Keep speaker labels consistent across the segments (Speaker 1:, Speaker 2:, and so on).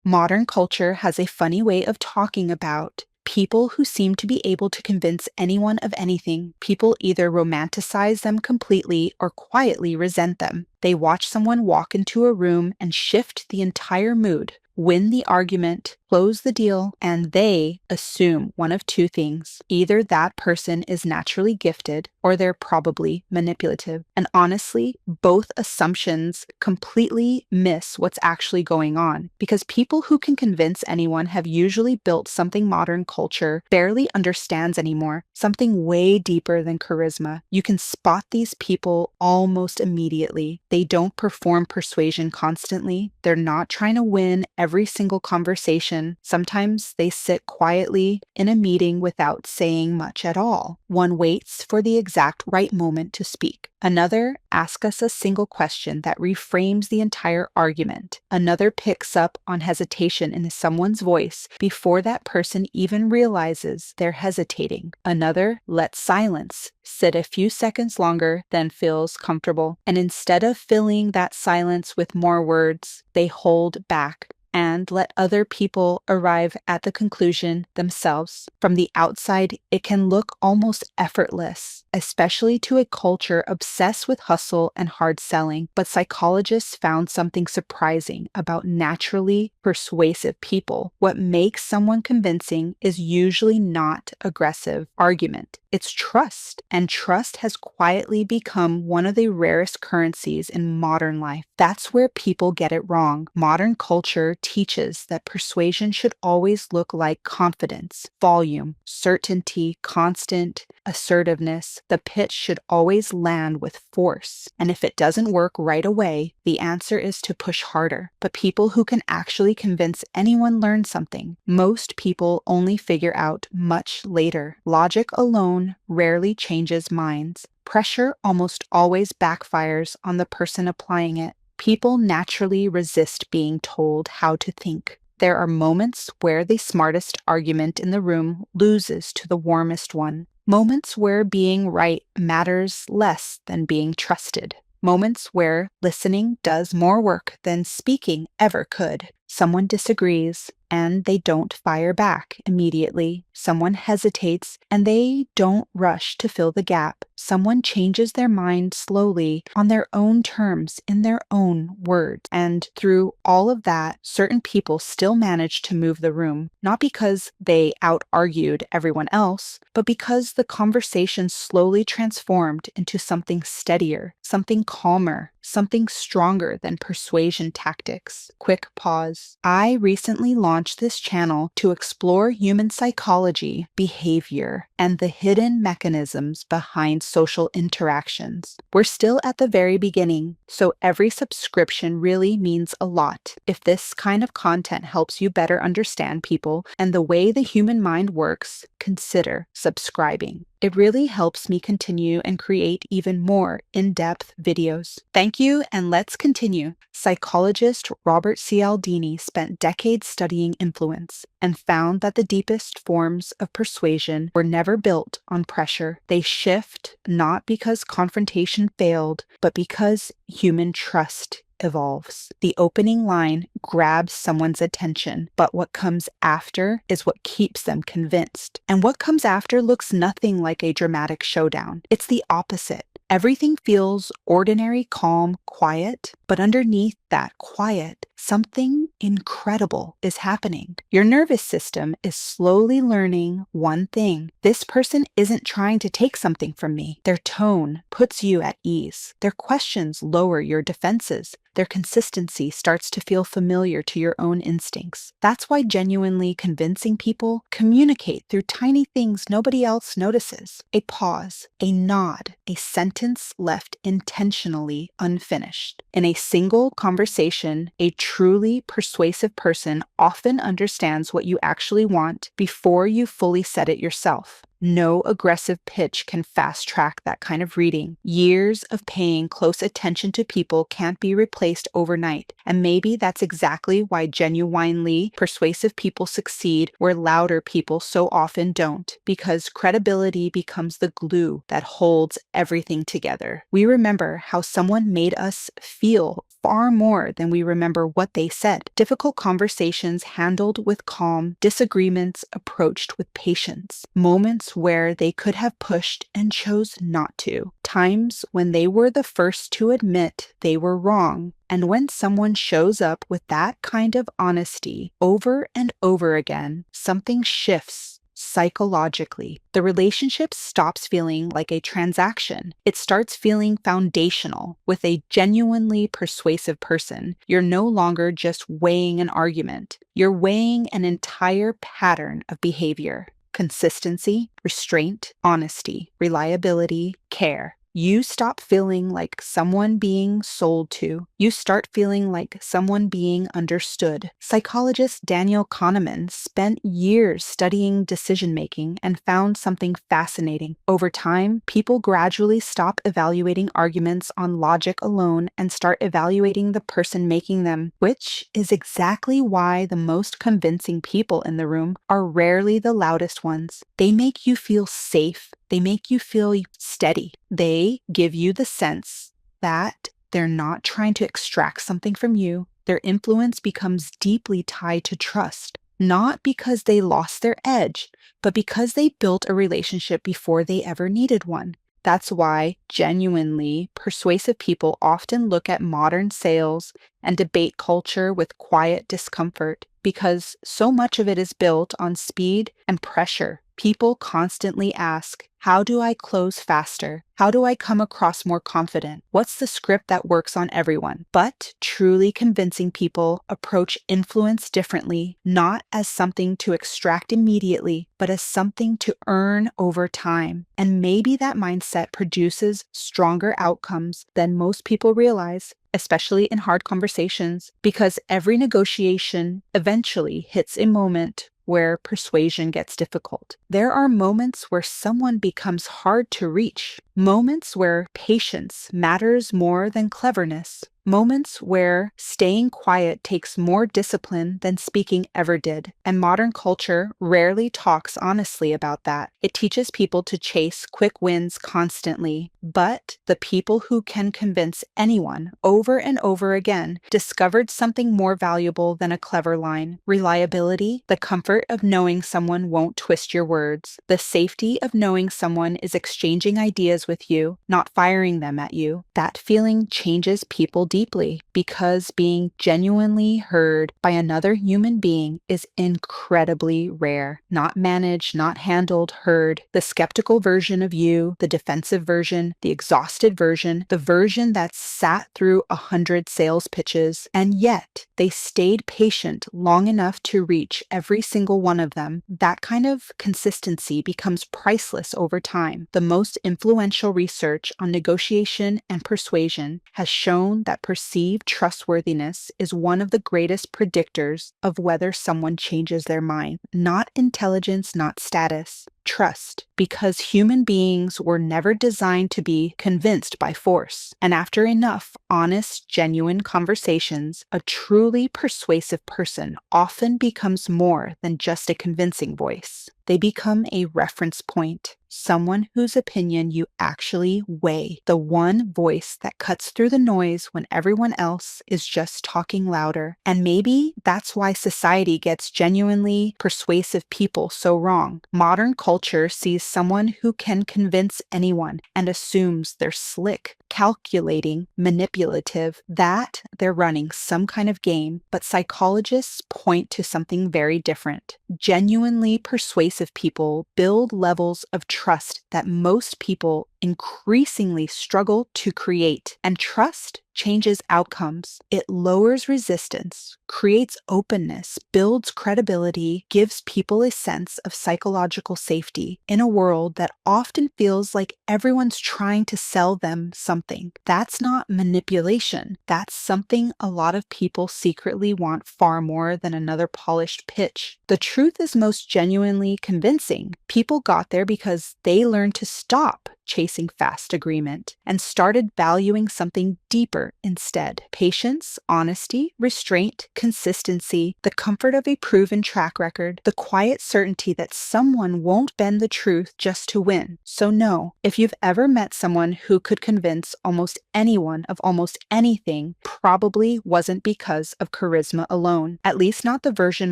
Speaker 1: Modern culture has a funny way of talking about people who seem to be able to convince anyone of anything. People either romanticize them completely or quietly resent them. They watch someone walk into a room and shift the entire mood, win the argument, close the deal, and they assume one of two things. Either that person is naturally gifted or they're probably manipulative. And honestly, both assumptions completely miss what's actually going on, because people who can convince anyone have usually built something modern culture barely understands anymore, something way deeper than charisma. You can spot these people almost immediately. They don't perform persuasion constantly. They're not trying to win every single conversation. Sometimes they sit quietly in a meeting without saying much at all. One waits for the exact right moment to speak. Another asks us a single question that reframes the entire argument. Another picks up on hesitation in someone's voice before that person even realizes they're hesitating. Another lets silence sit a few seconds longer than feels comfortable. And instead of filling that silence with more words, they hold back and let other people arrive at the conclusion themselves. From the outside, it can look almost effortless, especially to a culture obsessed with hustle and hard selling. But psychologists found something surprising about naturally persuasive people. What makes someone convincing is usually not aggressive argument. It's trust, and trust has quietly become one of the rarest currencies in modern life. That's where people get it wrong. Modern culture teaches that persuasion should always look like confidence, volume, certainty, constant assertiveness. The pitch should always land with force. And if it doesn't work right away, the answer is to push harder. But people who can actually convince anyone learn something. Most people only figure out much later. Logic alone rarely changes minds. Pressure almost always backfires on the person applying it. People naturally resist being told how to think. There are moments where the smartest argument in the room loses to the warmest one. Moments where being right matters less than being trusted. Moments where listening does more work than speaking ever could. Someone disagrees and they don't fire back immediately. Someone hesitates and they don't rush to fill the gap. Someone changes their mind slowly on their own terms in their own words. And through all of that, certain people still manage to move the room, not because they out-argued everyone else, but because the conversation slowly transformed into something steadier, something calmer, something stronger than persuasion tactics. Quick pause. I recently launched this channel to explore human psychology, behavior, and the hidden mechanisms behind social interactions. We're still at the very beginning, so every subscription really means a lot. If this kind of content helps you better understand people and the way the human mind works, consider subscribing. It really helps me continue and create even more in-depth videos. Thank you, and let's continue. Psychologist Robert Cialdini spent decades studying influence and found that the deepest forms of persuasion were never built on pressure. They shift not because confrontation failed, but because human trust evolves. The opening line grabs someone's attention, but what comes after is what keeps them convinced. And what comes after looks nothing like a dramatic showdown. It's the opposite. Everything feels ordinary, calm, quiet, but underneath that quiet, something incredible is happening. Your nervous system is slowly learning one thing. This person isn't trying to take something from me. Their tone puts you at ease. Their questions lower your defenses. Their consistency starts to feel familiar to your own instincts. That's why genuinely convincing people communicate through tiny things nobody else notices. A pause, a nod, a sentence left intentionally unfinished. In a single conversation, a truly persuasive person often understands what you actually want before you fully said it yourself. No aggressive pitch can fast-track that kind of reading. Years of paying close attention to people can't be replaced overnight, and maybe that's exactly why genuinely persuasive people succeed where louder people so often don't, because credibility becomes the glue that holds everything together. We remember how someone made us feel far more than we remember what they said. Difficult conversations handled with calm, disagreements approached with patience, moments where they could have pushed and chose not to, times when they were the first to admit they were wrong. And when someone shows up with that kind of honesty over and over again, something shifts psychologically. The relationship stops feeling like a transaction. It starts feeling foundational. With a genuinely persuasive person, you're no longer just weighing an argument. You're weighing an entire pattern of behavior: consistency, restraint, honesty, reliability, care. You stop feeling like someone being sold to. You start feeling like someone being understood. Psychologist Daniel Kahneman spent years studying decision-making and found something fascinating. Over time, people gradually stop evaluating arguments on logic alone and start evaluating the person making them, which is exactly why the most convincing people in the room are rarely the loudest ones. They make you feel safe. They make you feel steady. They give you the sense that they're not trying to extract something from you. Their influence becomes deeply tied to trust, not because they lost their edge, but because they built a relationship before they ever needed one. That's why genuinely persuasive people often look at modern sales and debate culture with quiet discomfort, because so much of it is built on speed and pressure. People constantly ask, how do I close faster? How do I come across more confident? What's the script that works on everyone? But truly convincing people approach influence differently, not as something to extract immediately, but as something to earn over time. And maybe that mindset produces stronger outcomes than most people realize, especially in hard conversations, because every negotiation eventually hits a moment where persuasion gets difficult. There are moments where someone becomes hard to reach, moments where patience matters more than cleverness, moments where staying quiet takes more discipline than speaking ever did. And modern culture rarely talks honestly about that. It teaches people to chase quick wins constantly, but the people who can convince anyone over and over again discovered something more valuable than a clever line: reliability, the comfort of knowing someone won't twist your words, the safety of knowing someone is exchanging ideas with you, not firing them at you. That feeling changes people deeply, because being genuinely heard by another human being is incredibly rare. Not managed, not handled, heard. The skeptical version of you, the defensive version, the exhausted version, the version that sat through 100 sales pitches, and yet they stayed patient long enough to reach every single one of them. That kind of consistency becomes priceless over time. The most influential research on negotiation and persuasion has shown that perceived trustworthiness is one of the greatest predictors of whether someone changes their mind. Not intelligence, not status. Trust, because human beings were never designed to be convinced by force. And after enough honest, genuine conversations, a truly persuasive person often becomes more than just a convincing voice. They become a reference point, someone whose opinion you actually weigh, the one voice that cuts through the noise when everyone else is just talking louder. And maybe that's why society gets genuinely persuasive people so wrong. Modern culture sees someone who can convince anyone and assumes they're slick, calculating, manipulative, that they're running some kind of game. But psychologists point to something very different. Genuinely persuasive people build levels of trust that most people increasingly struggle to create. And trust changes outcomes. It lowers resistance, creates openness, builds credibility, gives people a sense of psychological safety in a world that often feels like everyone's trying to sell them something. That's not manipulation. That's something a lot of people secretly want far more than another polished pitch. The truth is most genuinely convincing. People got there because they learned to stop chasing fast agreement, and started valuing something deeper instead. Patience, honesty, restraint, consistency, the comfort of a proven track record, the quiet certainty that someone won't bend the truth just to win. So no, if you've ever met someone who could convince almost anyone of almost anything, probably wasn't because of charisma alone. At least not the version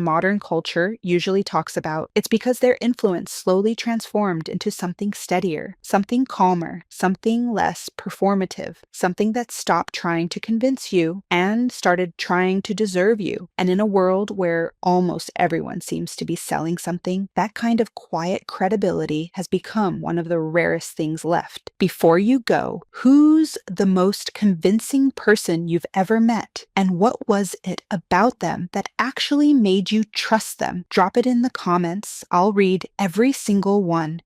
Speaker 1: modern culture usually talks about. It's because their influence slowly transformed into something steadier, something calmer, something less performative, something that stopped trying to convince you and started trying to deserve you. And in a world where almost everyone seems to be selling something, that kind of quiet credibility has become one of the rarest things left. Before you go, who's the most convincing person you've ever met? And what was it about them that actually made you trust them? Drop it in the comments. I'll read every single one.